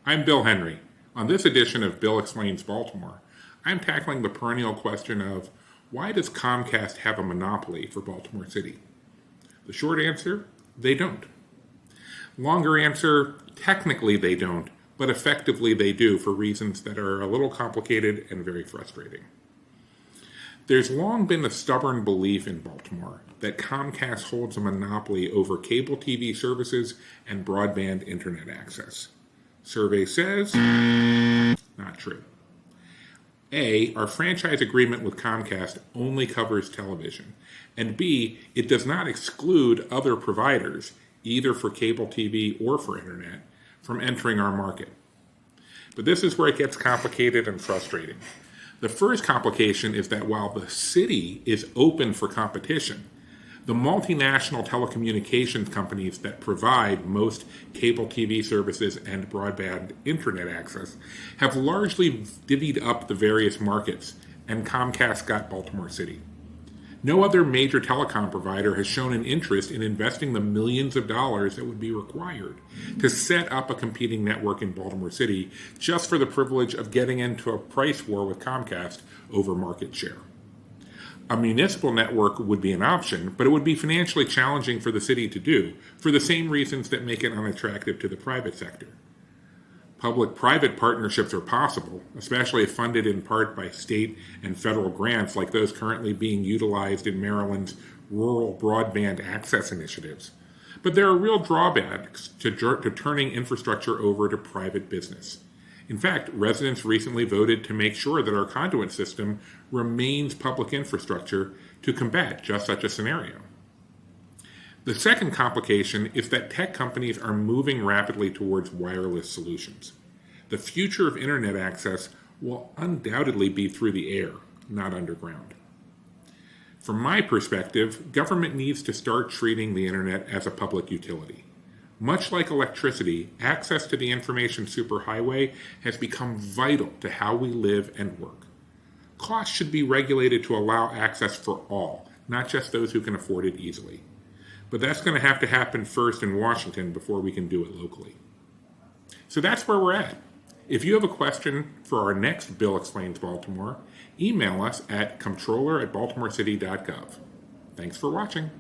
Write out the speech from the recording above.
I'm Bill Henry. On this edition of Bill Explains Baltimore, I'm tackling the perennial question of why does Comcast have a monopoly for Baltimore City? The short answer, they don't. Longer answer, technically they don't, but effectively they do for reasons that are a little complicated and very frustrating. There's long been a stubborn belief in Baltimore that Comcast holds a monopoly over cable TV services and broadband internet access. Survey says, not true. A, our franchise agreement with Comcast only covers television, and B, it does not exclude other providers, either for cable TV or for internet, from entering our market. But this is where it gets complicated and frustrating. The first complication is that while the city is open for competition, the multinational telecommunications companies that provide most cable TV services and broadband internet access have largely divvied up the various markets, and Comcast got Baltimore City. No other major telecom provider has shown an interest in investing the millions of dollars that would be required to set up a competing network in Baltimore City just for the privilege of getting into a price war with Comcast over market share. A municipal network would be an option, but it would be financially challenging for the city to do for the same reasons that make it unattractive to the private sector. Public-private partnerships are possible, especially if funded in part by state and federal grants like those currently being utilized in Maryland's rural broadband access initiatives. But there are real drawbacks to turning infrastructure over to private business. In fact, residents recently voted to make sure that our conduit system remains public infrastructure to combat just such a scenario. The second complication is that tech companies are moving rapidly towards wireless solutions. The future of internet access will undoubtedly be through the air, not underground. From my perspective, government needs to start treating the internet as a public utility. Much like electricity, access to the information superhighway has become vital to how we live and work. Costs should be regulated to allow access for all, not just those who can afford it easily. But that's going to have to happen first in Washington before we can do it locally. So that's where we're at. If you have a question for our next Bill Explains Baltimore, email us at comptroller@baltimorecity.gov. Thanks for watching.